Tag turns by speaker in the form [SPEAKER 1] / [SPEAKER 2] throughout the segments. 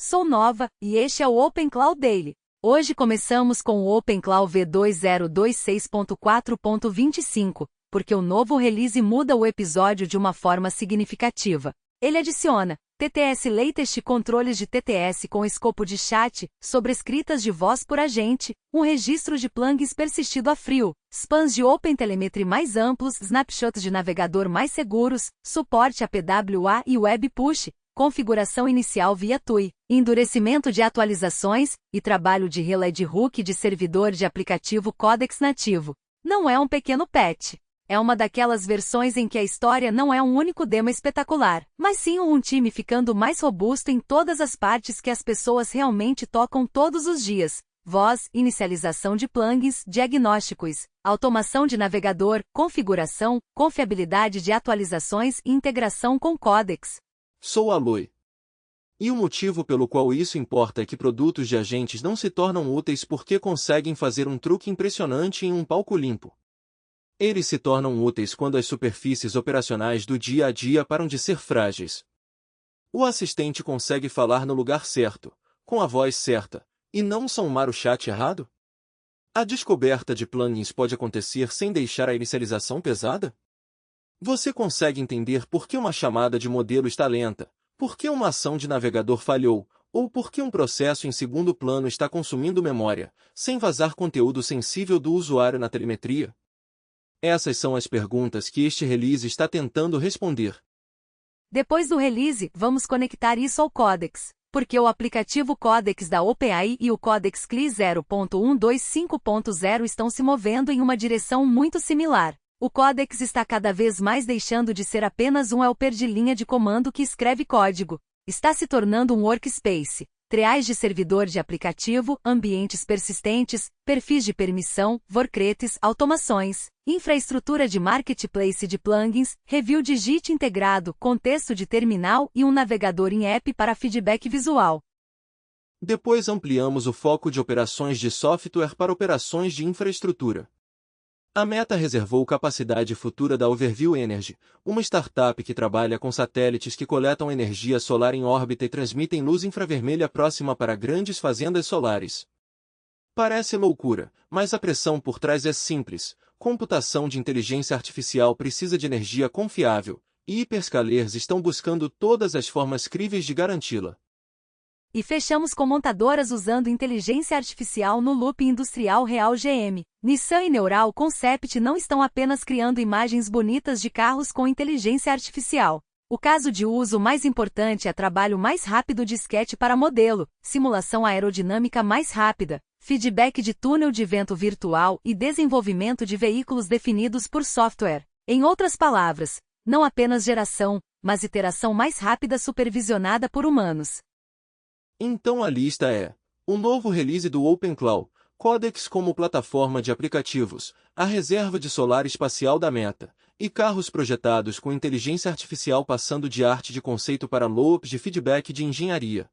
[SPEAKER 1] Sou Nova, e este é o OpenClaw Daily. Hoje começamos com o OpenClaw V2026.4.25, porque o novo release muda o episódio de uma forma significativa. Ele adiciona TTS Latest controles de TTS com escopo de chat, sobrescritas de voz por agente, um registro de plugins persistido a frio, spans de OpenTelemetry mais amplos, snapshots de navegador mais seguros, suporte a PWA e Web Push, configuração inicial via TUI, endurecimento de atualizações e trabalho de relay de hook de servidor de aplicativo Codex nativo. Não é um pequeno patch. É uma daquelas versões em que a história não é um único demo espetacular, mas sim um time ficando mais robusto em todas as partes que as pessoas realmente tocam todos os dias. Voz, inicialização de plugins, diagnósticos, automação de navegador, configuração, confiabilidade de atualizações e integração com Codex.
[SPEAKER 2] Sou Aloy. E o motivo pelo qual isso importa é que produtos de agentes não se tornam úteis porque conseguem fazer um truque impressionante em um palco limpo. Eles se tornam úteis quando as superfícies operacionais do dia a dia param de ser frágeis. O assistente consegue falar no lugar certo, com a voz certa, e não somar o chat errado? A descoberta de plugins pode acontecer sem deixar a inicialização pesada? Você consegue entender por que uma chamada de modelo está lenta, por que uma ação de navegador falhou, ou por que um processo em segundo plano está consumindo memória, sem vazar conteúdo sensível do usuário na telemetria? Essas são as perguntas que este release está tentando responder.
[SPEAKER 1] Depois do release, vamos conectar isso ao Codex, porque o aplicativo Codex da OpenAI e o Codex CLI 0.125.0 estão se movendo em uma direção muito similar. O Codex está cada vez mais deixando de ser apenas um helper de linha de comando que escreve código. Está se tornando um workspace. Treais de servidor de aplicativo, ambientes persistentes, perfis de permissão, workretes, automações, infraestrutura de marketplace de plugins, review de JIT integrado, contexto de terminal e um navegador em app para feedback visual.
[SPEAKER 2] Depois ampliamos o foco de operações de software para operações de infraestrutura. A Meta reservou capacidade futura da Overview Energy, uma startup que trabalha com satélites que coletam energia solar em órbita e transmitem luz infravermelha próxima para grandes fazendas solares. Parece loucura, mas a pressão por trás é simples. Computação de inteligência artificial precisa de energia confiável, e hiperscalers estão buscando todas as formas críveis de garanti-la.
[SPEAKER 1] E fechamos com montadoras usando inteligência artificial no loop industrial real GM. Nissan e Neural Concept não estão apenas criando imagens bonitas de carros com inteligência artificial. O caso de uso mais importante é trabalho mais rápido de sketch para modelo, simulação aerodinâmica mais rápida, feedback de túnel de vento virtual e desenvolvimento de veículos definidos por software. Em outras palavras, não apenas geração, mas iteração mais rápida supervisionada por humanos.
[SPEAKER 2] Então a lista é: o novo release do OpenClaw, Codex como plataforma de aplicativos, a reserva de solar espacial da Meta, e carros projetados com inteligência artificial passando de arte de conceito para loops de feedback de engenharia.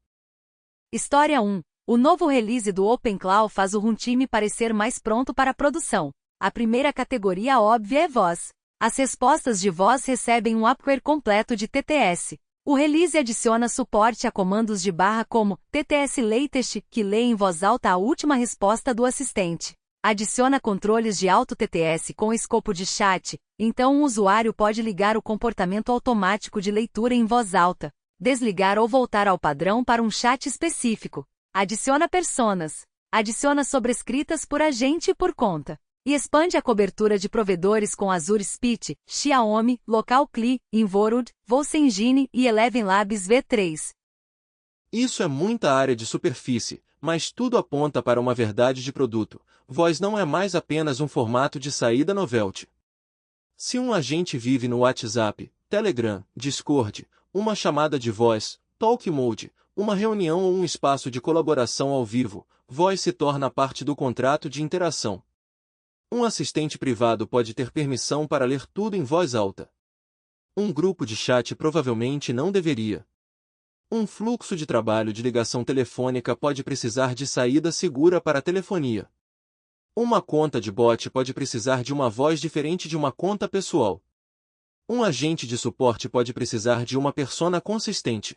[SPEAKER 1] História 1. O novo release do OpenClaw faz o runtime parecer mais pronto para a produção. A primeira categoria óbvia é voz. As respostas de voz recebem um upgrade completo de TTS. O release adiciona suporte a comandos de barra como TTS Latest, que lê em voz alta a última resposta do assistente. Adiciona controles de auto-TTS com escopo de chat, então um usuário pode ligar o comportamento automático de leitura em voz alta, desligar ou voltar ao padrão para um chat específico. Adiciona personas. Adiciona sobrescritas por agente e por conta. E expande a cobertura de provedores com Azure Speech, Xiaomi, Local CLI, Invorude, Voice Engine e Eleven Labs V3.
[SPEAKER 2] Isso é muita área de superfície, mas tudo aponta para uma verdade de produto. Voz não é mais apenas um formato de saída novelty. Se um agente vive no WhatsApp, Telegram, Discord, uma chamada de voz, Talk Mode, uma reunião ou um espaço de colaboração ao vivo, voz se torna parte do contrato de interação. Um assistente privado pode ter permissão para ler tudo em voz alta. Um grupo de chat provavelmente não deveria. Um fluxo de trabalho de ligação telefônica pode precisar de saída segura para a telefonia. Uma conta de bot pode precisar de uma voz diferente de uma conta pessoal. Um agente de suporte pode precisar de uma persona consistente.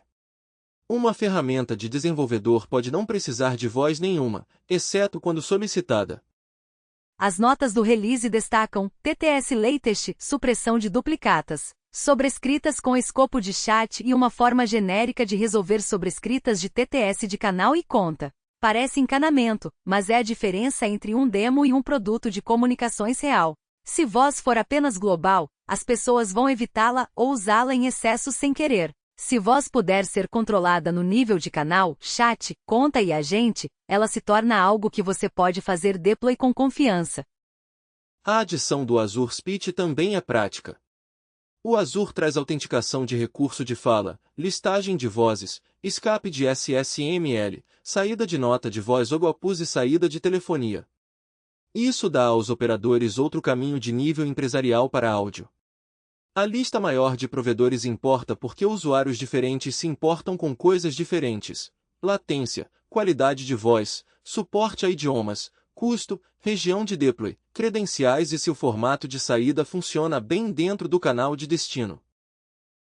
[SPEAKER 2] Uma ferramenta de desenvolvedor pode não precisar de voz nenhuma, exceto quando solicitada.
[SPEAKER 1] As notas do release destacam TTS Latest, supressão de duplicatas, sobrescritas com escopo de chat e uma forma genérica de resolver sobrescritas de TTS de canal e conta. Parece encanamento, mas é a diferença entre um demo e um produto de comunicações real. Se voz for apenas global, as pessoas vão evitá-la ou usá-la em excesso sem querer. Se voz puder ser controlada no nível de canal, chat, conta e agente, ela se torna algo que você pode fazer deploy com confiança.
[SPEAKER 2] A adição do Azure Speech também é prática. O Azure traz autenticação de recurso de fala, listagem de vozes, escape de SSML, saída de nota de voz OGOPUS e saída de telefonia. Isso dá aos operadores outro caminho de nível empresarial para áudio. A lista maior de provedores importa porque usuários diferentes se importam com coisas diferentes: latência, qualidade de voz, suporte a idiomas, custo, região de deploy, credenciais e se o formato de saída funciona bem dentro do canal de destino.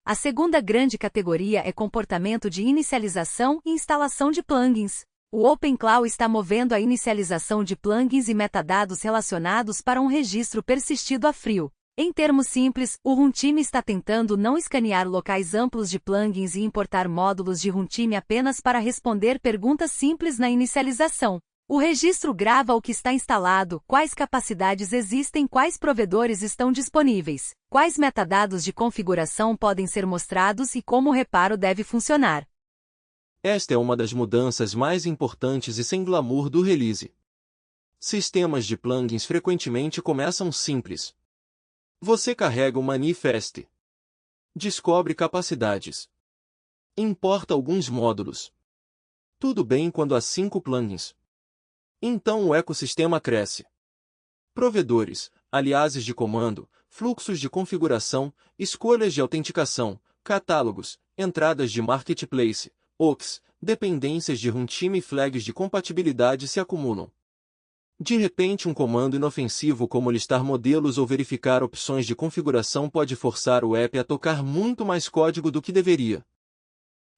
[SPEAKER 1] A segunda grande categoria é comportamento de inicialização e instalação de plugins. O OpenClaw está movendo a inicialização de plugins e metadados relacionados para um registro persistido a frio. Em termos simples, o runtime está tentando não escanear locais amplos de plugins e importar módulos de runtime apenas para responder perguntas simples na inicialização. O registro grava o que está instalado, quais capacidades existem, quais provedores estão disponíveis, quais metadados de configuração podem ser mostrados e como o reparo deve funcionar.
[SPEAKER 2] Esta é uma das mudanças mais importantes e sem glamour do release. Sistemas de plugins frequentemente começam simples. Você carrega o manifest. Descobre capacidades. Importa alguns módulos. Tudo bem quando há 5 plugins. Então o ecossistema cresce. Provedores, aliases de comando, fluxos de configuração, escolhas de autenticação, catálogos, entradas de marketplace, OCs, dependências de runtime e flags de compatibilidade se acumulam. De repente um comando inofensivo como listar modelos ou verificar opções de configuração pode forçar o app a tocar muito mais código do que deveria.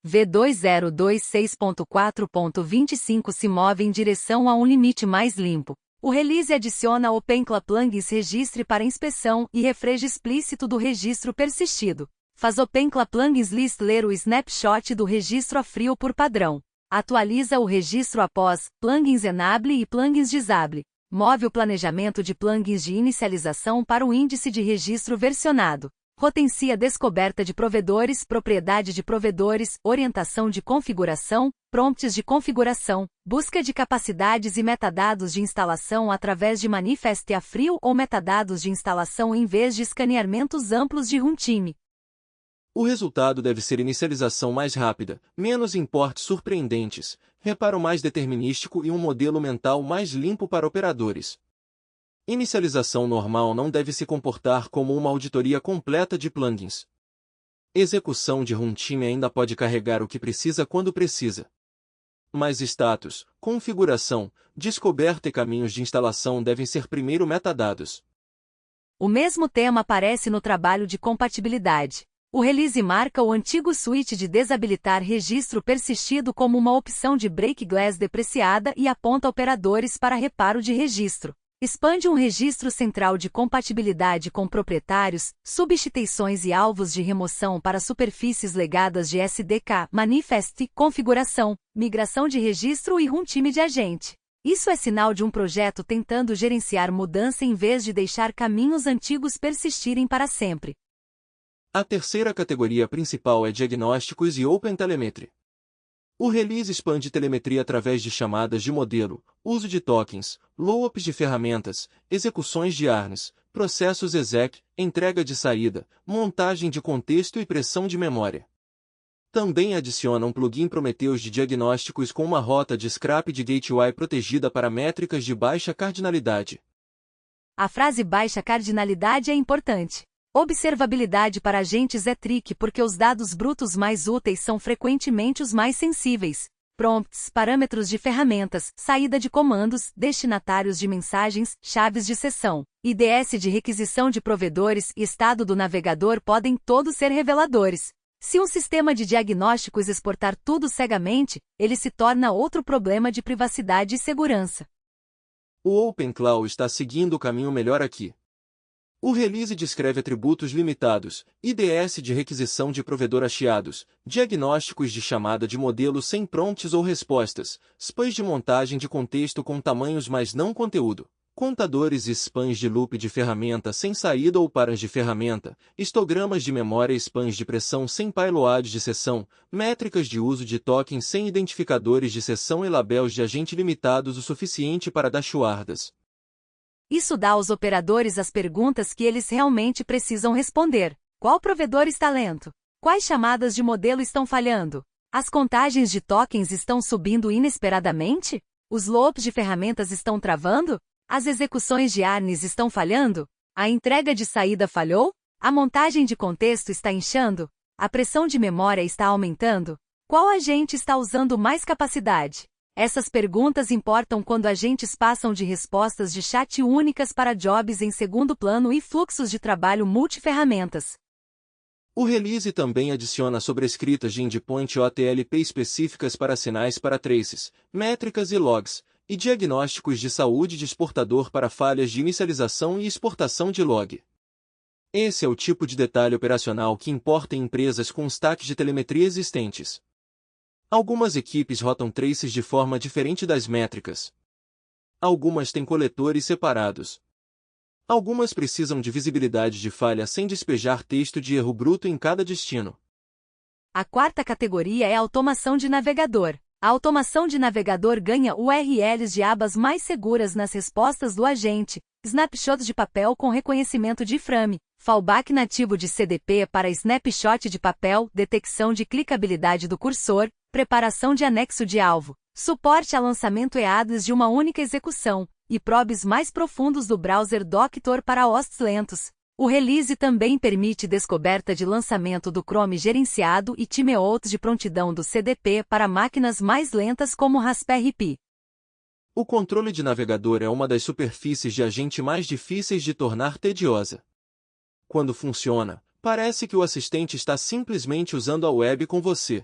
[SPEAKER 1] V2026.4.25 se move em direção a um limite mais limpo. O release adiciona OpenClaw Plugins Registre para inspeção e refresh explícito do registro persistido. Faz OpenClaw Plugins List ler o snapshot do registro a frio por padrão. Atualiza o registro após plugins enable e plugins disable. Move o planejamento de plugins de inicialização para o índice de registro versionado. Potencia descoberta de provedores, propriedade de provedores, orientação de configuração, prompts de configuração, busca de capacidades e metadados de instalação através de manifest a frio ou metadados de instalação em vez de escaneamentos amplos de runtime.
[SPEAKER 2] O resultado deve ser inicialização mais rápida, menos importes surpreendentes, reparo mais determinístico e um modelo mental mais limpo para operadores. Inicialização normal não deve se comportar como uma auditoria completa de plugins. Execução de runtime ainda pode carregar o que precisa quando precisa. Mas status, configuração, descoberta e caminhos de instalação devem ser primeiro metadados.
[SPEAKER 1] O mesmo tema aparece no trabalho de compatibilidade. O release marca o antigo switch de desabilitar registro persistido como uma opção de break glass depreciada e aponta operadores para reparo de registro. Expande um registro central de compatibilidade com proprietários, substituições e alvos de remoção para superfícies legadas de SDK, manifest, configuração, migração de registro e runtime de agente. Isso é sinal de um projeto tentando gerenciar mudança em vez de deixar caminhos antigos persistirem para sempre.
[SPEAKER 2] A terceira categoria principal é diagnósticos e OpenTelemetry. O release expande telemetria através de chamadas de modelo, uso de tokens, loops de ferramentas, execuções de ARNs, processos exec, entrega de saída, montagem de contexto e pressão de memória. Também adiciona um plugin Prometheus de diagnósticos com uma rota de scrap de gateway protegida para métricas de baixa cardinalidade.
[SPEAKER 1] A frase baixa cardinalidade é importante. Observabilidade para agentes é tricky porque os dados brutos mais úteis são frequentemente os mais sensíveis. Prompts, parâmetros de ferramentas, saída de comandos, destinatários de mensagens, chaves de sessão, IDS de requisição de provedores e estado do navegador podem todos ser reveladores. Se um sistema de diagnósticos exportar tudo cegamente, ele se torna outro problema de privacidade e segurança.
[SPEAKER 2] O OpenClaw está seguindo o caminho melhor aqui. O release descreve atributos limitados, IDS de requisição de provedor hasteados, diagnósticos de chamada de modelo sem prompts ou respostas, spans de montagem de contexto com tamanhos mas não conteúdo, contadores e spans de loop de ferramenta sem saída ou paras de ferramenta, histogramas de memória e spans de pressão sem payload de sessão, métricas de uso de tokens sem identificadores de sessão e labels de agente limitados o suficiente para dashboards.
[SPEAKER 1] Isso dá aos operadores as perguntas que eles realmente precisam responder. Qual provedor está lento? Quais chamadas de modelo estão falhando? As contagens de tokens estão subindo inesperadamente? Os loops de ferramentas estão travando? As execuções de ARNs estão falhando? A entrega de saída falhou? A montagem de contexto está inchando? A pressão de memória está aumentando? Qual agente está usando mais capacidade? Essas perguntas importam quando agentes passam de respostas de chat únicas para jobs em segundo plano e fluxos de trabalho multiferramentas.
[SPEAKER 2] O release também adiciona sobrescritas de endpoint OTLP específicas para sinais para traces, métricas e logs, e diagnósticos de saúde de exportador para falhas de inicialização e exportação de log. Esse é o tipo de detalhe operacional que importa em empresas com stacks de telemetria existentes. Algumas equipes rotam traces de forma diferente das métricas. Algumas têm coletores separados. Algumas precisam de visibilidade de falha sem despejar texto de erro bruto em cada destino.
[SPEAKER 1] A quarta categoria é a automação de navegador. A automação de navegador ganha URLs de abas mais seguras nas respostas do agente, snapshots de papel com reconhecimento de frame, fallback nativo de CDP para snapshot de papel, detecção de clicabilidade do cursor, preparação de anexo de alvo, suporte a lançamento EADs de uma única execução, e probes mais profundos do browser Doctor para hosts lentos. O release também permite descoberta de lançamento do Chrome gerenciado e timeouts de prontidão do CDP para máquinas mais lentas como Raspberry Pi.
[SPEAKER 2] O controle de navegador é uma das superfícies de agente mais difíceis de tornar tediosa. Quando funciona, parece que o assistente está simplesmente usando a web com você.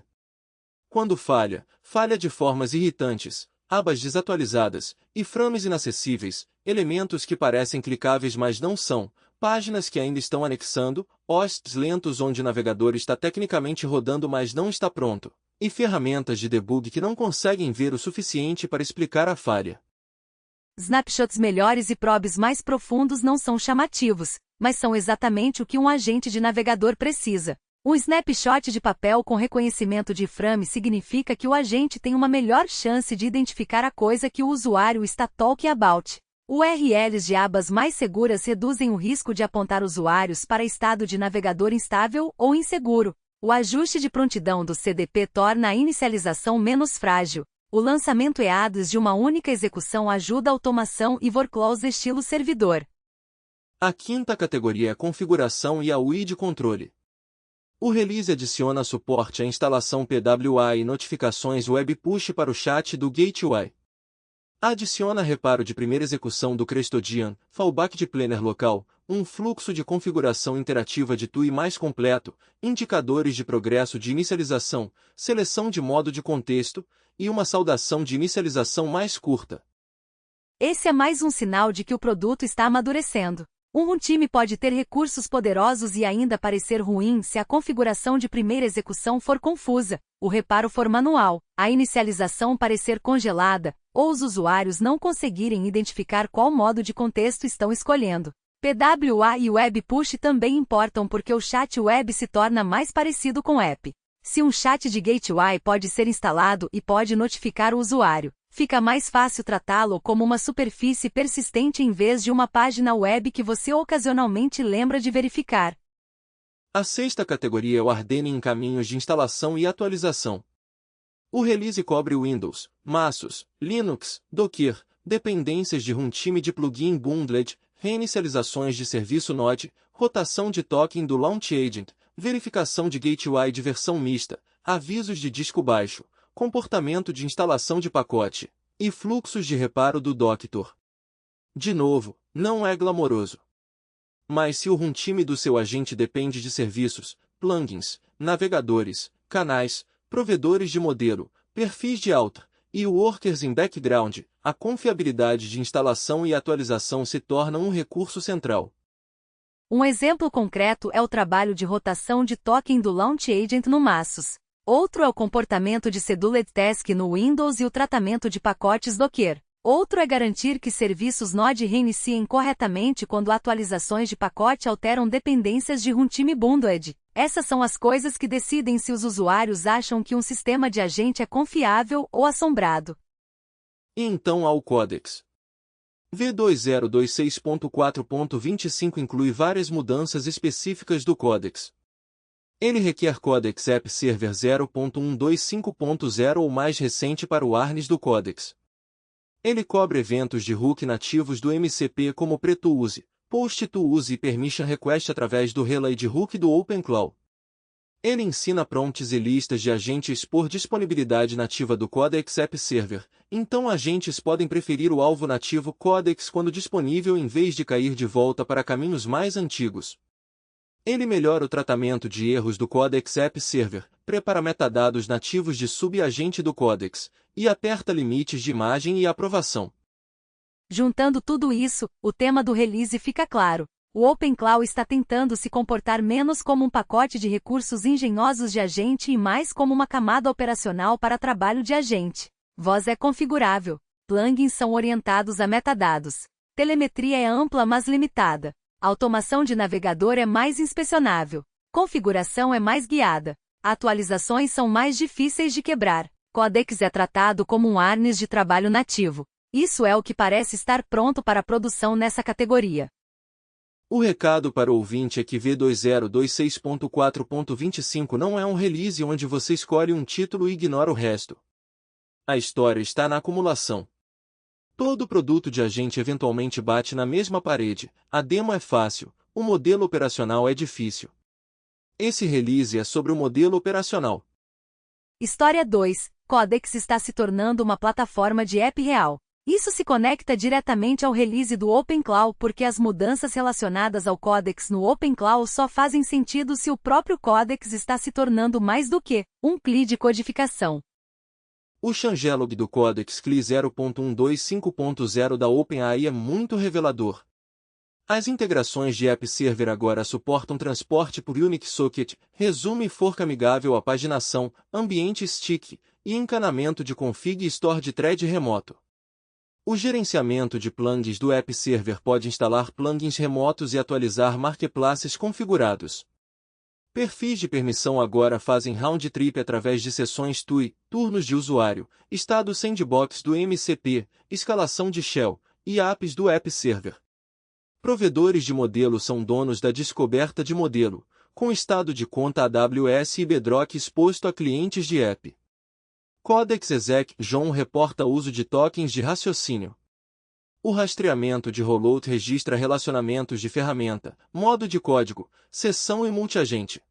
[SPEAKER 2] Quando falha, falha de formas irritantes, abas desatualizadas, e frames inacessíveis, elementos que parecem clicáveis mas não são, páginas que ainda estão anexando, hosts lentos onde o navegador está tecnicamente rodando mas não está pronto, e ferramentas de debug que não conseguem ver o suficiente para explicar a falha.
[SPEAKER 1] Snapshots melhores e probes mais profundos não são chamativos, mas são exatamente o que um agente de navegador precisa. Um snapshot de papel com reconhecimento de frame significa que o agente tem uma melhor chance de identificar a coisa que o usuário está talking about. URLs de abas mais seguras reduzem o risco de apontar usuários para estado de navegador instável ou inseguro. O ajuste de prontidão do CDP torna a inicialização menos frágil. O lançamento EADs de uma única execução ajuda a automação e workflows estilo servidor.
[SPEAKER 2] A quinta categoria é configuração e a UI de controle. O release adiciona suporte à instalação PWA e notificações web push para o chat do Gateway. Adiciona reparo de primeira execução do Custodian, fallback de planner local, um fluxo de configuração interativa de TUI mais completo, indicadores de progresso de inicialização, seleção de modo de contexto, e uma saudação de inicialização mais curta.
[SPEAKER 1] Esse é mais um sinal de que o produto está amadurecendo. Um time pode ter recursos poderosos e ainda parecer ruim se a configuração de primeira execução for confusa, o reparo for manual, a inicialização parecer congelada, ou os usuários não conseguirem identificar qual modo de contexto estão escolhendo. PWA e Web Push também importam porque o chat web se torna mais parecido com app. Se um chat de Gateway pode ser instalado e pode notificar o usuário, fica mais fácil tratá-lo como uma superfície persistente em vez de uma página web que você ocasionalmente lembra de verificar.
[SPEAKER 2] A sexta categoria é o hardening em caminhos de instalação e atualização. O release cobre Windows, MacOS, Linux, Docker, dependências de runtime de plugin bundled, reinicializações de serviço Node, rotação de token do Launch Agent, verificação de Gateway de versão mista, avisos de disco baixo, comportamento de instalação de pacote, e fluxos de reparo do Doctor. De novo, não é glamouroso. Mas se o runtime do seu agente depende de serviços, plugins, navegadores, canais, provedores de modelo, perfis de author e workers em background, a confiabilidade de instalação e atualização se torna um recurso central.
[SPEAKER 1] Um exemplo concreto é o trabalho de rotação de token do Launch Agent no Massos. Outro é o comportamento de Scheduled Task no Windows e o tratamento de pacotes Docker. Outro é garantir que serviços Node reiniciem corretamente quando atualizações de pacote alteram dependências de Runtime Bundled. Essas são as coisas que decidem se os usuários acham que um sistema de agente é confiável ou assombrado.
[SPEAKER 2] E então há o Codex. V2026.4.25 inclui várias mudanças específicas do Codex. Ele requer Codex App Server 0.125.0 ou mais recente para o harness do Codex. Ele cobre eventos de hook nativos do MCP como pre-to-use, post-to-use e permission request através do relay de hook do OpenClaw. Ele ensina prompts e listas de agentes por disponibilidade nativa do Codex App Server, então agentes podem preferir o alvo nativo Codex quando disponível em vez de cair de volta para caminhos mais antigos. Ele melhora o tratamento de erros do Codex App Server, prepara metadados nativos de subagente do Codex, e aperta limites de imagem e aprovação.
[SPEAKER 1] Juntando tudo isso, o tema do release fica claro. O OpenClaw está tentando se comportar menos como um pacote de recursos engenhosos de agente e mais como uma camada operacional para trabalho de agente. Voz é configurável. Plugins são orientados a metadados. Telemetria é ampla mas limitada. Automação de navegador é mais inspecionável. Configuração é mais guiada. Atualizações são mais difíceis de quebrar. Codex é tratado como um harness de trabalho nativo. Isso é o que parece estar pronto para produção nessa categoria.
[SPEAKER 2] O recado para o ouvinte é que V2026.4.25 não é um release onde você escolhe um título e ignora o resto. A história está na acumulação. Todo produto de agente eventualmente bate na mesma parede, a demo é fácil, o modelo operacional é difícil. Esse release é sobre o modelo operacional.
[SPEAKER 1] História 2. Codex está se tornando uma plataforma de app real. Isso se conecta diretamente ao release do OpenClaw porque as mudanças relacionadas ao Codex no OpenClaw só fazem sentido se o próprio Codex está se tornando mais do que um CLI de codificação.
[SPEAKER 2] O changelog do Codex CLI 0.125.0 da OpenAI é muito revelador. As integrações de App Server agora suportam transporte por Unixsocket, resumo e fork amigável à paginação, ambiente stick e encanamento de config e store de thread remoto. O gerenciamento de plugins do App Server pode instalar plugins remotos e atualizar marketplaces configurados. Perfis de permissão agora fazem round trip através de sessões TUI, turnos de usuário, estado sandbox do MCP, escalação de shell e apps do App Server. Provedores de modelo são donos da descoberta de modelo, com estado de conta AWS e Bedrock exposto a clientes de app. Codex Exec John reporta uso de tokens de raciocínio. O rastreamento de rollout registra relacionamentos de ferramenta, modo de código, seção e multiagente.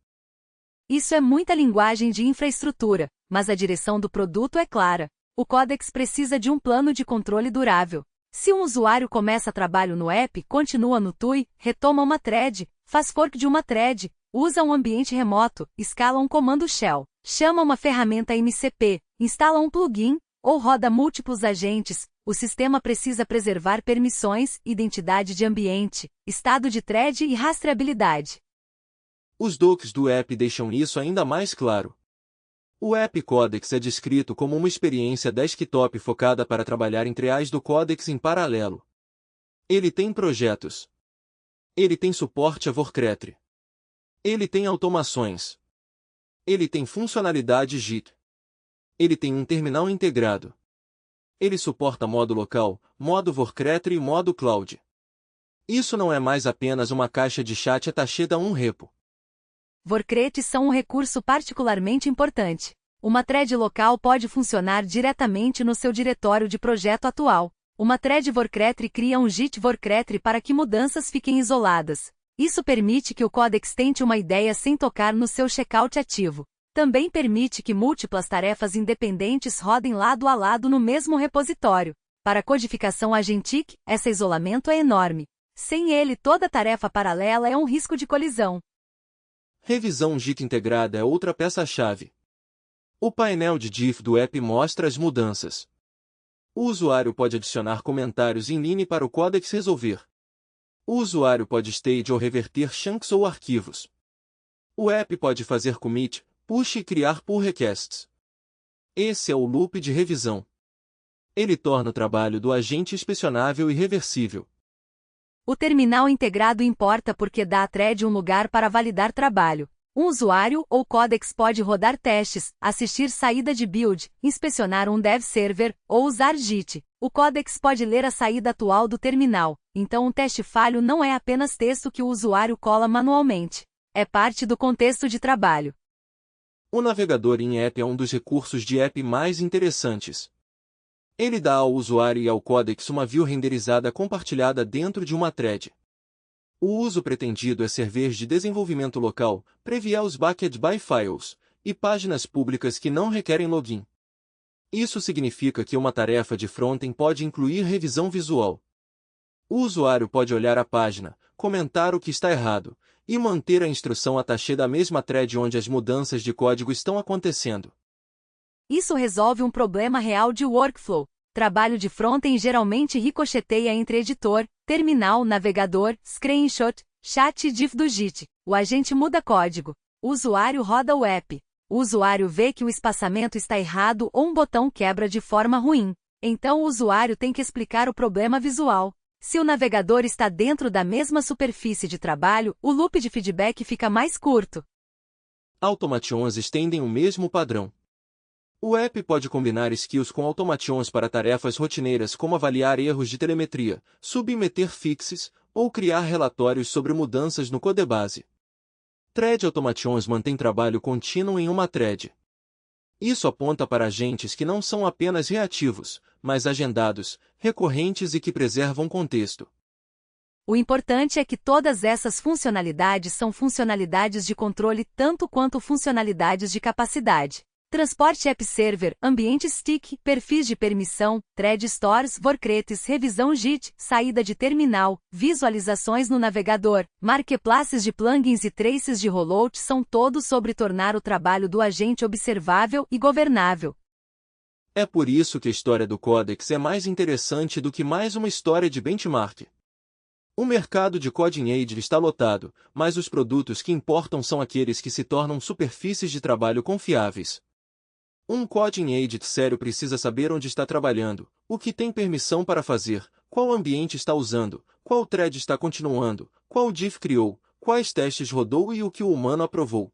[SPEAKER 1] Isso é muita linguagem de infraestrutura, mas a direção do produto é clara. O Codex precisa de um plano de controle durável. Se um usuário começa trabalho no app, continua no TUI, retoma uma thread, faz fork de uma thread, usa um ambiente remoto, escala um comando shell, chama uma ferramenta MCP, instala um plugin, ou roda múltiplos agentes, o sistema precisa preservar permissões, identidade de ambiente, estado de thread e rastreabilidade.
[SPEAKER 2] Os docs do app deixam isso ainda mais claro. O App Codex é descrito como uma experiência desktop focada para trabalhar em triais do Codex em paralelo. Ele tem projetos. Ele tem suporte a Workretry. Ele tem automações. Ele tem funcionalidade JIT. Ele tem um terminal integrado. Ele suporta modo local, modo Workretry e modo cloud. Isso não é mais apenas uma caixa de chat attachada a um repo.
[SPEAKER 1] Workretry são um recurso particularmente importante. Uma thread local pode funcionar diretamente no seu diretório de projeto atual. Uma thread Workretry cria um JIT Workretry para que mudanças fiquem isoladas. Isso permite que o Codex tente uma ideia sem tocar no seu checkout ativo. Também permite que múltiplas tarefas independentes rodem lado a lado no mesmo repositório. Para a codificação agentic, esse isolamento é enorme. Sem ele, toda tarefa paralela é um risco de colisão.
[SPEAKER 2] Revisão JIT integrada é outra peça-chave. O painel de diff do app mostra as mudanças. O usuário pode adicionar comentários inline para o Codex resolver. O usuário pode stage ou reverter chunks ou arquivos. O app pode fazer commit, push e criar pull requests. Esse é o loop de revisão. Ele torna o trabalho do agente inspecionável e reversível.
[SPEAKER 1] O terminal integrado importa porque dá à thread um lugar para validar trabalho. Um usuário ou Codex pode rodar testes, assistir saída de build, inspecionar um dev server, ou usar JIT. O Codex pode ler a saída atual do terminal, então um teste falho não é apenas texto que o usuário cola manualmente. É parte do contexto de trabalho.
[SPEAKER 2] O navegador in-app é um dos recursos de app mais interessantes. Ele dá ao usuário e ao Codex uma view renderizada compartilhada dentro de uma thread. O uso pretendido é servir de desenvolvimento local, previar os bucket by files, e páginas públicas que não requerem login. Isso significa que uma tarefa de frontend pode incluir revisão visual. O usuário pode olhar a página, comentar o que está errado, e manter a instrução attachée da mesma thread onde as mudanças de código estão acontecendo.
[SPEAKER 1] Isso resolve um problema real de workflow. Trabalho de frontend geralmente ricocheteia entre editor, terminal, navegador, screenshot, chat e diff do JIT. O agente muda código. O usuário roda o app. O usuário vê que o espaçamento está errado ou um botão quebra de forma ruim. Então o usuário tem que explicar o problema visual. Se o navegador está dentro da mesma superfície de trabalho, o loop de feedback fica mais curto.
[SPEAKER 2] Automations estendem o mesmo padrão. O app pode combinar skills com automations para tarefas rotineiras como avaliar erros de telemetria, submeter fixes, ou criar relatórios sobre mudanças no codebase. Thread Automations mantém trabalho contínuo em uma thread. Isso aponta para agentes que não são apenas reativos, mas agendados, recorrentes e que preservam contexto.
[SPEAKER 1] O importante é que todas essas funcionalidades são funcionalidades de controle tanto quanto funcionalidades de capacidade. Transporte App Server, ambiente stick, perfis de permissão, thread stores, workretes, revisão JIT, saída de terminal, visualizações no navegador, marketplaces de plugins e traces de rollout são todos sobre tornar o trabalho do agente observável e governável.
[SPEAKER 2] É por isso que a história do Codex é mais interessante do que mais uma história de benchmark. O mercado de Coding Aid está lotado, mas os produtos que importam são aqueles que se tornam superfícies de trabalho confiáveis. Um Coding Aid sério precisa saber onde está trabalhando, o que tem permissão para fazer, qual ambiente está usando, qual thread está continuando, qual diff criou, quais testes rodou e o que o humano aprovou.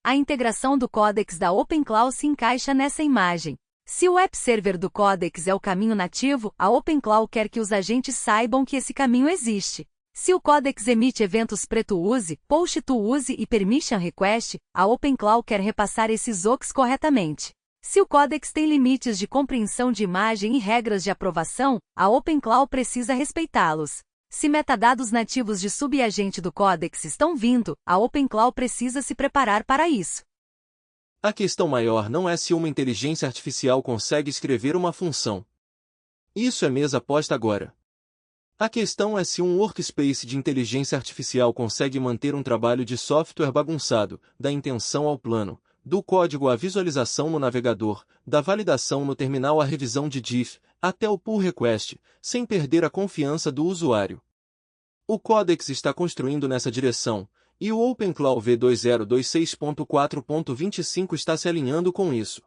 [SPEAKER 1] A integração do Codex da OpenClaw se encaixa nessa imagem. Se o app server do Codex é o caminho nativo, a OpenClaw quer que os agentes saibam que esse caminho existe. Se o Codex emite eventos pre-to-use, post-to-use e permission request, a OpenClaw quer repassar esses OCs corretamente. Se o Codex tem limites de compreensão de imagem e regras de aprovação, a OpenClaw precisa respeitá-los. Se metadados nativos de subagente do Codex estão vindo, a OpenClaw precisa se preparar para isso.
[SPEAKER 2] A questão maior não é se uma inteligência artificial consegue escrever uma função. Isso é mesa posta agora. A questão é se um workspace de inteligência artificial consegue manter um trabalho de software bagunçado, da intenção ao plano, do código à visualização no navegador, da validação no terminal à revisão de diff, até o pull request, sem perder a confiança do usuário. O Codex está construindo nessa direção, e o OpenClaw V2026.4.25 está se alinhando com isso.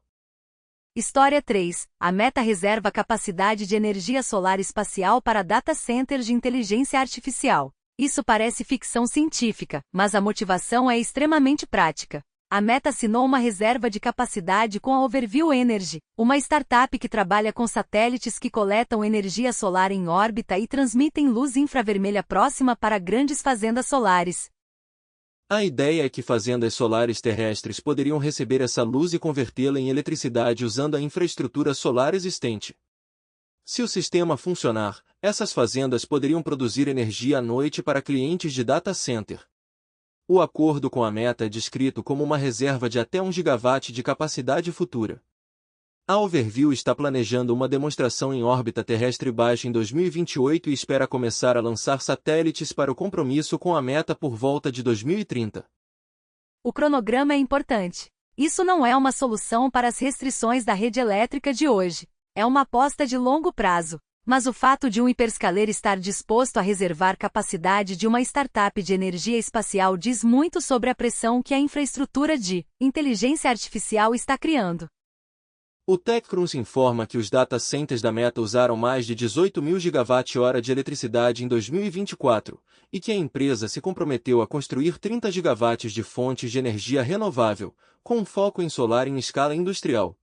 [SPEAKER 1] História 3. A Meta reserva capacidade de energia solar espacial para data centers de inteligência artificial. Isso parece ficção científica, mas a motivação é extremamente prática. A Meta assinou uma reserva de capacidade com a Overview Energy, uma startup que trabalha com satélites que coletam energia solar em órbita e transmitem luz infravermelha próxima para grandes fazendas solares.
[SPEAKER 2] A ideia é que fazendas solares terrestres poderiam receber essa luz e convertê-la em eletricidade usando a infraestrutura solar existente. Se o sistema funcionar, essas fazendas poderiam produzir energia à noite para clientes de data center. O acordo com a Meta é descrito como uma reserva de até 1 gigawatt de capacidade futura. A Overview está planejando uma demonstração em órbita terrestre baixa em 2028 e espera começar a lançar satélites para o compromisso com a Meta por volta de 2030.
[SPEAKER 1] O cronograma é importante. Isso não é uma solução para as restrições da rede elétrica de hoje. É uma aposta de longo prazo. Mas o fato de um hiperscaler estar disposto a reservar capacidade de uma startup de energia espacial diz muito sobre a pressão que a infraestrutura de inteligência artificial está criando.
[SPEAKER 2] O TechCrunch informa que os data centers da Meta usaram mais de 18 mil gigawatt-hora de eletricidade em 2024, e que a empresa se comprometeu a construir 30 gigawatts de fontes de energia renovável, com um foco em solar em escala industrial.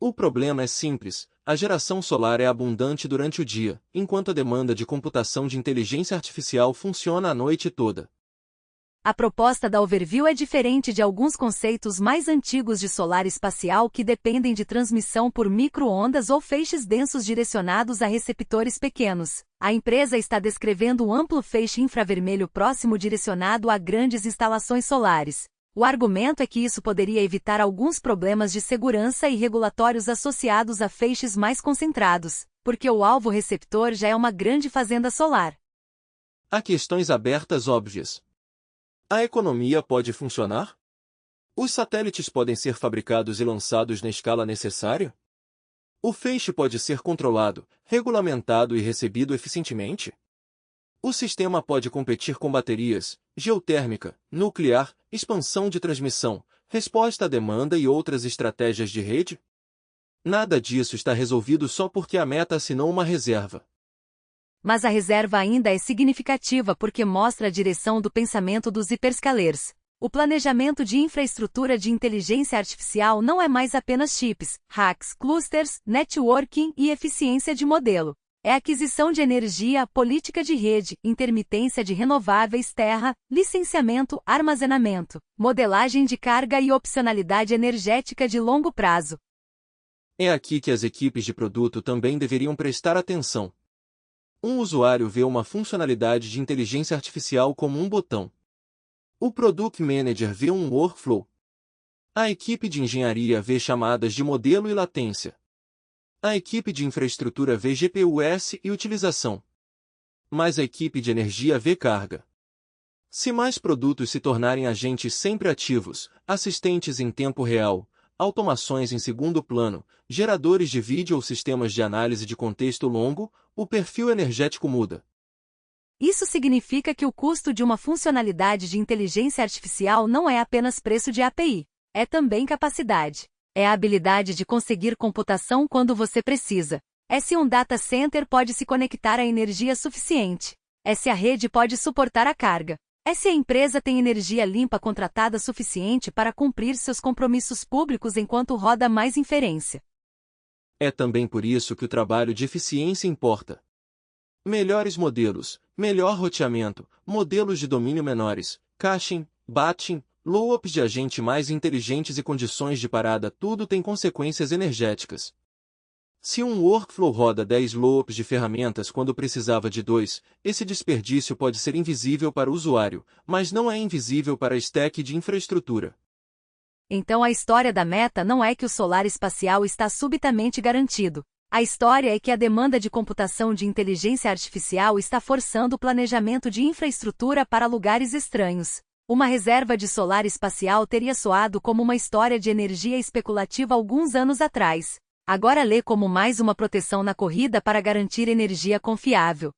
[SPEAKER 2] O problema é simples: a geração solar é abundante durante o dia, enquanto a demanda de computação de inteligência artificial funciona a noite toda.
[SPEAKER 1] A proposta da Overview é diferente de alguns conceitos mais antigos de solar espacial que dependem de transmissão por micro-ondas ou feixes densos direcionados a receptores pequenos. A empresa está descrevendo um amplo feixe infravermelho próximo direcionado a grandes instalações solares. O argumento é que isso poderia evitar alguns problemas de segurança e regulatórios associados a feixes mais concentrados, porque o alvo receptor já é uma grande fazenda solar.
[SPEAKER 2] Há questões abertas óbvias. A economia pode funcionar? Os satélites podem ser fabricados e lançados na escala necessária? O feixe pode ser controlado, regulamentado e recebido eficientemente? O sistema pode competir com baterias, geotérmica, nuclear, expansão de transmissão, resposta à demanda e outras estratégias de rede? Nada disso está resolvido só porque a Meta assinou uma reserva.
[SPEAKER 1] Mas a reserva ainda é significativa porque mostra a direção do pensamento dos hiperscalers. O planejamento de infraestrutura de inteligência artificial não é mais apenas chips, racks, clusters, networking e eficiência de modelo. É aquisição de energia, política de rede, intermitência de renováveis, terra, licenciamento, armazenamento, modelagem de carga e opcionalidade energética de longo prazo.
[SPEAKER 2] É aqui que as equipes de produto também deveriam prestar atenção. Um usuário vê uma funcionalidade de inteligência artificial como um botão. O Product Manager vê um workflow. A equipe de engenharia vê chamadas de modelo e latência. A equipe de infraestrutura vê GPUs e utilização. Mas a equipe de energia vê carga. Se mais produtos se tornarem agentes sempre ativos, assistentes em tempo real, automações em segundo plano, geradores de vídeo ou sistemas de análise de contexto longo, o perfil energético muda.
[SPEAKER 1] Isso significa que o custo de uma funcionalidade de inteligência artificial não é apenas preço de API, é também capacidade. É a habilidade de conseguir computação quando você precisa. É se um data center pode se conectar à energia suficiente. É se a rede pode suportar a carga. É se a empresa tem energia limpa contratada suficiente para cumprir seus compromissos públicos enquanto roda mais inferência.
[SPEAKER 2] É também por isso que o trabalho de eficiência importa. Melhores modelos, melhor roteamento, modelos de domínio menores, caching, batching, low-ups de agente mais inteligentes e condições de parada, tudo tem consequências energéticas. Se um workflow roda 10 low-ups de ferramentas quando precisava de 2, esse desperdício pode ser invisível para o usuário, mas não é invisível para a stack de infraestrutura.
[SPEAKER 1] Então a história da Meta não é que o solar espacial está subitamente garantido. A história é que a demanda de computação de inteligência artificial está forçando o planejamento de infraestrutura para lugares estranhos. Uma reserva de solar espacial teria soado como uma história de energia especulativa alguns anos atrás. Agora lê como mais uma proteção na corrida para garantir energia confiável.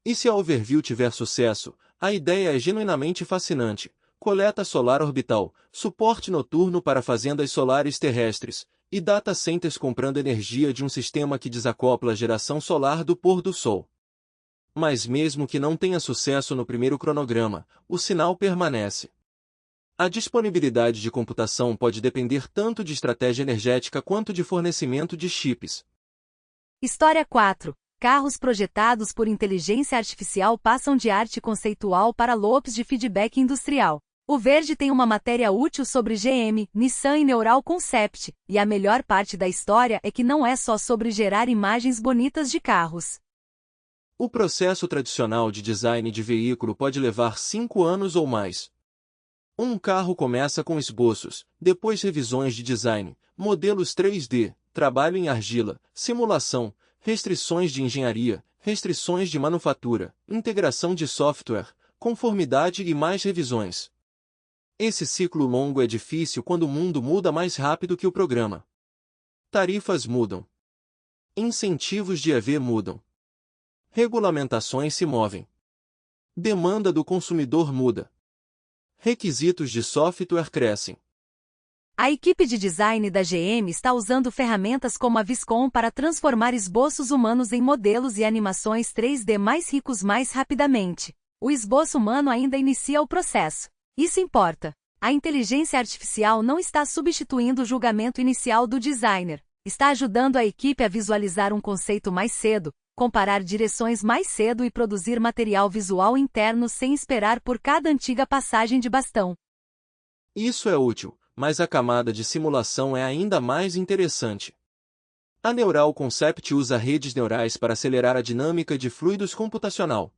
[SPEAKER 2] E se a Overview tiver sucesso, a ideia é genuinamente fascinante. Coleta solar orbital, suporte noturno para fazendas solares terrestres, e data centers comprando energia de um sistema que desacopla a geração solar do pôr do sol. Mas mesmo que não tenha sucesso no primeiro cronograma, o sinal permanece. A disponibilidade de computação pode depender tanto de estratégia energética quanto de fornecimento de chips.
[SPEAKER 1] História 4. Carros projetados por inteligência artificial passam de arte conceitual para loops de feedback industrial. O verde tem uma matéria útil sobre GM, Nissan e Neural Concept, e a melhor parte da história é que não é só sobre gerar imagens bonitas de carros.
[SPEAKER 2] O processo tradicional de design de veículo pode levar 5 anos ou mais. Um carro começa com esboços, depois revisões de design, modelos 3D, trabalho em argila, simulação, restrições de engenharia, restrições de manufatura, integração de software, conformidade e mais revisões. Esse ciclo longo é difícil quando o mundo muda mais rápido que o programa. Tarifas mudam. Incentivos de EV mudam. Regulamentações se movem. Demanda do consumidor muda. Requisitos de software crescem.
[SPEAKER 1] A equipe de design da GM está usando ferramentas como a Viscom para transformar esboços humanos em modelos e animações 3D mais ricos mais rapidamente. O esboço humano ainda inicia o processo. Isso importa. A inteligência artificial não está substituindo o julgamento inicial do designer. Está ajudando a equipe a visualizar um conceito mais cedo, comparar direções mais cedo e produzir material visual interno sem esperar por cada antiga passagem de bastão.
[SPEAKER 2] Isso é útil, mas a camada de simulação é ainda mais interessante. A Neural Concept usa redes neurais para acelerar a dinâmica de fluidos computacional.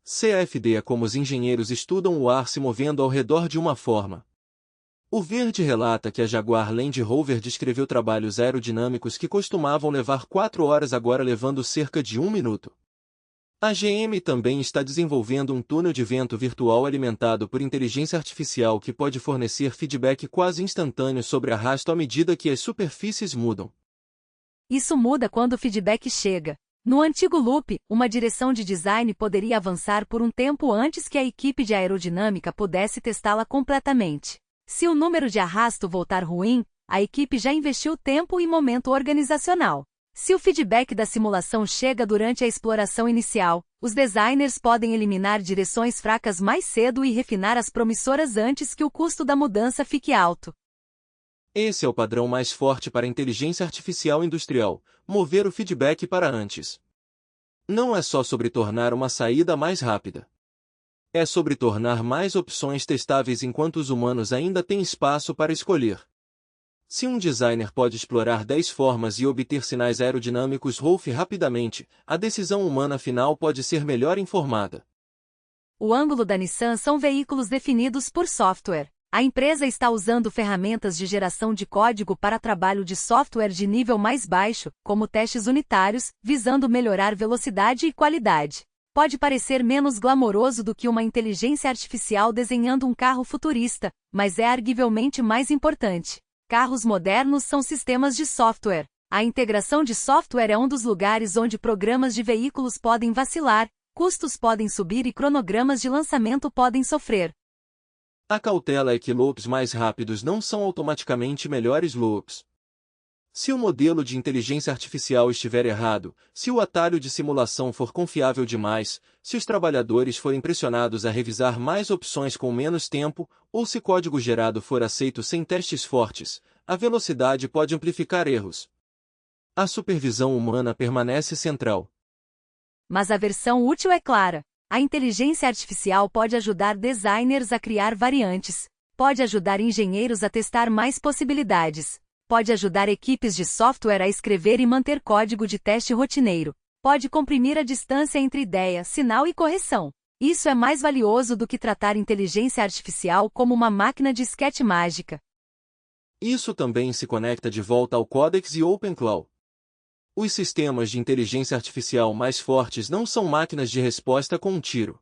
[SPEAKER 2] CFD é como os engenheiros estudam o ar se movendo ao redor de uma forma. O Verde relata que a Jaguar Land Rover descreveu trabalhos aerodinâmicos que costumavam levar 4 horas agora levando cerca de 1 minuto. A GM também está desenvolvendo um túnel de vento virtual alimentado por inteligência artificial que pode fornecer feedback quase instantâneo sobre arrasto à medida que as superfícies mudam.
[SPEAKER 1] Isso muda quando o feedback chega. No antigo loop, uma direção de design poderia avançar por um tempo antes que a equipe de aerodinâmica pudesse testá-la completamente. Se o número de arrasto voltar ruim, a equipe já investiu tempo e momento organizacional. Se o feedback da simulação chega durante a exploração inicial, os designers podem eliminar direções fracas mais cedo e refinar as promissoras antes que o custo da mudança fique alto.
[SPEAKER 2] Esse é o padrão mais forte para a inteligência artificial industrial, mover o feedback para antes. Não é só sobre tornar uma saída mais rápida. É sobre tornar mais opções testáveis enquanto os humanos ainda têm espaço para escolher. Se um designer pode explorar 10 formas e obter sinais aerodinâmicos ROF rapidamente, a decisão humana final pode ser melhor informada.
[SPEAKER 1] O ângulo da Nissan são veículos definidos por software. A empresa está usando ferramentas de geração de código para trabalho de software de nível mais baixo, como testes unitários, visando melhorar velocidade e qualidade. Pode parecer menos glamouroso do que uma inteligência artificial desenhando um carro futurista, mas é arguivelmente mais importante. Carros modernos são sistemas de software. A integração de software é um dos lugares onde programas de veículos podem vacilar, custos podem subir e cronogramas de lançamento podem sofrer.
[SPEAKER 2] A cautela é que loops mais rápidos não são automaticamente melhores loops. Se o modelo de inteligência artificial estiver errado, se o atalho de simulação for confiável demais, se os trabalhadores forem pressionados a revisar mais opções com menos tempo, ou se código gerado for aceito sem testes fortes, a velocidade pode amplificar erros. A supervisão humana permanece central.
[SPEAKER 1] Mas a versão útil é clara. A inteligência artificial pode ajudar designers a criar variantes, pode ajudar engenheiros a testar mais possibilidades, pode ajudar equipes de software a escrever e manter código de teste rotineiro, pode comprimir a distância entre ideia, sinal e correção. Isso é mais valioso do que tratar inteligência artificial como uma máquina de esquete mágica.
[SPEAKER 2] Isso também se conecta de volta ao Codex e OpenClaw. Os sistemas de inteligência artificial mais fortes não são máquinas de resposta com um tiro.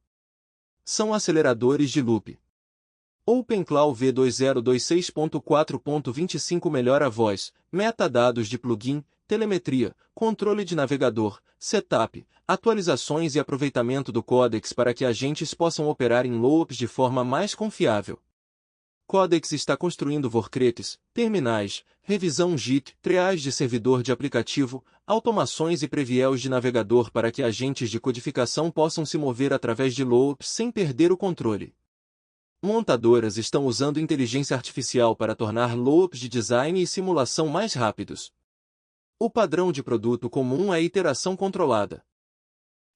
[SPEAKER 2] São aceleradores de loop. OpenClaw V2026.4.25 melhora a voz, metadados de plugin, telemetria, controle de navegador, setup, atualizações e aproveitamento do Codex para que agentes possam operar em loops de forma mais confiável. Codex está construindo workretes, terminais, revisão JIT, triage de servidor de aplicativo, automações e previels de navegador para que agentes de codificação possam se mover através de loops sem perder o controle. Montadoras estão usando inteligência artificial para tornar loops de design e simulação mais rápidos. O padrão de produto comum é iteração controlada.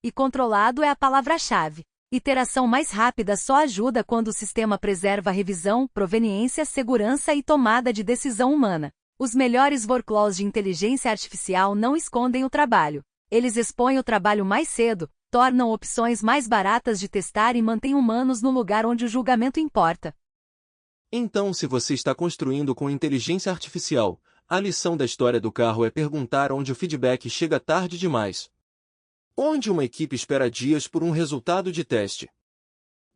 [SPEAKER 1] E controlado é a palavra-chave. Iteração mais rápida só ajuda quando o sistema preserva a revisão, proveniência, segurança e tomada de decisão humana. Os melhores workflows de inteligência artificial não escondem o trabalho. Eles expõem o trabalho mais cedo, tornam opções mais baratas de testar e mantêm humanos no lugar onde o julgamento importa.
[SPEAKER 2] Então, se você está construindo com inteligência artificial, a lição da história do carro é perguntar onde o feedback chega tarde demais. Onde uma equipe espera dias por um resultado de teste.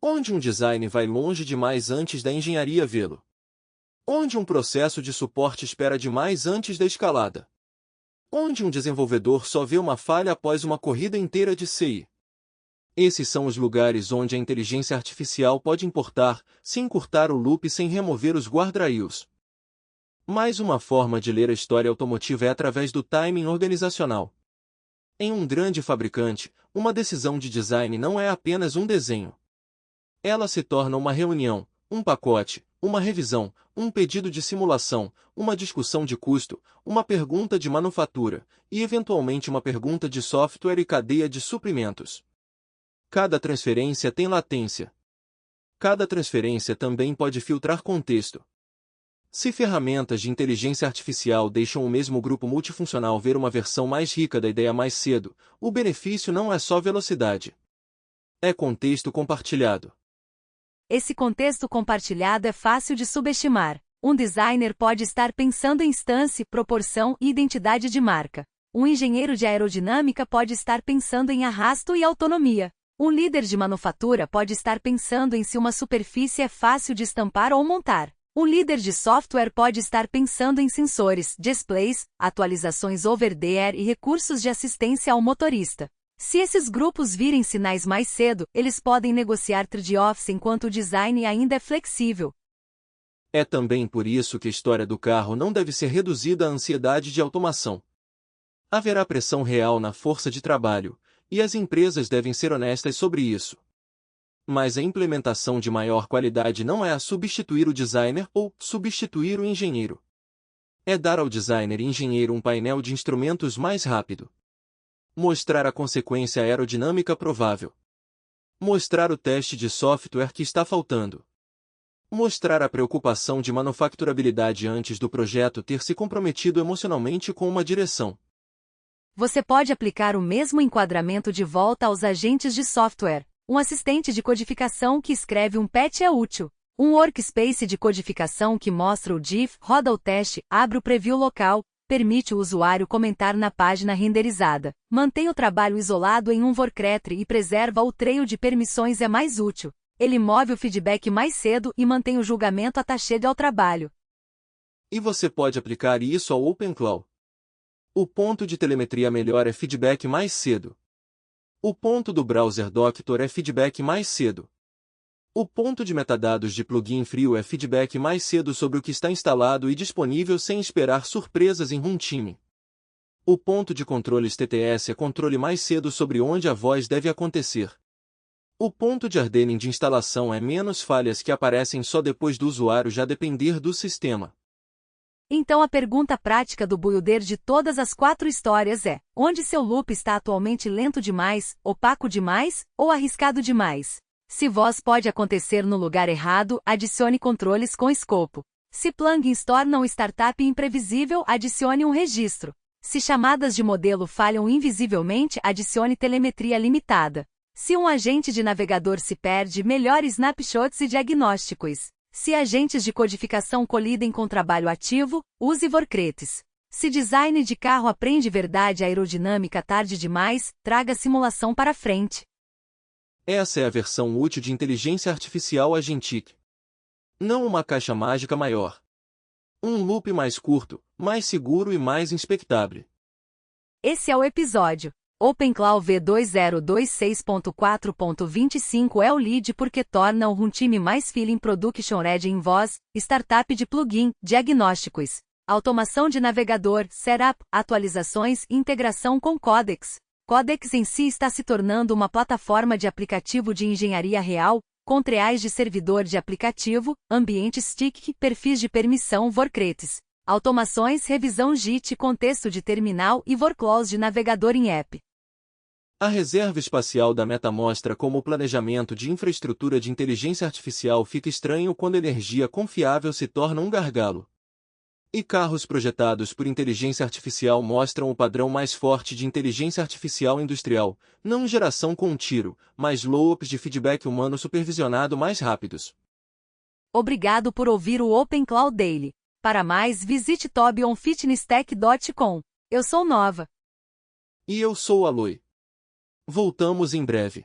[SPEAKER 2] Onde um design vai longe demais antes da engenharia vê-lo. Onde um processo de suporte espera demais antes da escalada. Onde um desenvolvedor só vê uma falha após uma corrida inteira de CI. Esses são os lugares onde a inteligência artificial pode importar, se encurtar o loop sem remover os guardrails. Mais uma forma de ler a história automotiva é através do timing organizacional. Em um grande fabricante, uma decisão de design não é apenas um desenho. Ela se torna uma reunião, um pacote, uma revisão, um pedido de simulação, uma discussão de custo, uma pergunta de manufatura, e eventualmente uma pergunta de software e cadeia de suprimentos. Cada transferência tem latência. Cada transferência também pode filtrar contexto. Se ferramentas de inteligência artificial deixam o mesmo grupo multifuncional ver uma versão mais rica da ideia mais cedo, o benefício não é só velocidade. É contexto compartilhado.
[SPEAKER 1] Esse contexto compartilhado é fácil de subestimar. Um designer pode estar pensando em instância, proporção e identidade de marca. Um engenheiro de aerodinâmica pode estar pensando em arrasto e autonomia. Um líder de manufatura pode estar pensando em se uma superfície é fácil de estampar ou montar. Um líder de software pode estar pensando em sensores, displays, atualizações over-the-air e recursos de assistência ao motorista. Se esses grupos virem sinais mais cedo, eles podem negociar trade-offs enquanto o design ainda é flexível.
[SPEAKER 2] É também por isso que a história do carro não deve ser reduzida à ansiedade de automação. Haverá pressão real na força de trabalho, e as empresas devem ser honestas sobre isso. Mas a implementação de maior qualidade não é a substituir o designer ou substituir o engenheiro. É dar ao designer e engenheiro um painel de instrumentos mais rápido. Mostrar a consequência aerodinâmica provável. Mostrar o teste de software que está faltando. Mostrar a preocupação de manufaturabilidade antes do projeto ter se comprometido emocionalmente com uma direção.
[SPEAKER 1] Você pode aplicar o mesmo enquadramento de volta aos agentes de software. Um assistente de codificação que escreve um patch é útil. Um workspace de codificação que mostra o diff, roda o teste, abre o preview local, permite o usuário comentar na página renderizada, mantém o trabalho isolado em um workretre e preserva o trail de permissões é mais útil. Ele move o feedback mais cedo e mantém o julgamento attached ao trabalho.
[SPEAKER 2] E você pode aplicar isso ao OpenClaw. O ponto de telemetria melhor é feedback mais cedo. O ponto do browser Doctor é feedback mais cedo. O ponto de metadados de plugin frio é feedback mais cedo sobre o que está instalado e disponível sem esperar surpresas em runtime. O ponto de controles TTS é controle mais cedo sobre onde a voz deve acontecer. O ponto de hardening de instalação é menos falhas que aparecem só depois do usuário já depender do sistema.
[SPEAKER 1] Então a pergunta prática do builder de todas as 4 histórias é: onde seu loop está atualmente lento demais, opaco demais, ou arriscado demais? Se voz pode acontecer no lugar errado, adicione controles com escopo. Se plugins tornam startup imprevisível, adicione um registro. Se chamadas de modelo falham invisivelmente, adicione telemetria limitada. Se um agente de navegador se perde, melhore snapshots e diagnósticos. Se agentes de codificação colidem com trabalho ativo, use workretes. Se design de carro aprende verdade aerodinâmica tarde demais, traga simulação para frente.
[SPEAKER 2] Essa é a versão útil de inteligência artificial Agentic. Não uma caixa mágica maior. Um loop mais curto, mais seguro e mais inspectável.
[SPEAKER 1] Esse é o episódio. OpenClaw V2026.4.25 é o lead porque torna o runtime mais feeling production ready em voz, startup de plugin, diagnósticos, automação de navegador, setup, atualizações e integração com Codex. Codex em si está se tornando uma plataforma de aplicativo de engenharia real, com triais de servidor de aplicativo, ambientes stick, perfis de permissão workretes, automações, revisão JIT, contexto de terminal e workflows de navegador em app.
[SPEAKER 2] A reserva espacial da Meta mostra como o planejamento de infraestrutura de inteligência artificial fica estranho quando energia confiável se torna um gargalo. E carros projetados por inteligência artificial mostram o padrão mais forte de inteligência artificial industrial, não geração com um tiro, mas loops de feedback humano supervisionado mais rápidos.
[SPEAKER 1] Obrigado por ouvir o OpenClaw Daily. Para mais, visite tobionfitnesstech.com. Eu sou Nova.
[SPEAKER 2] E eu sou Aloy. Voltamos em breve.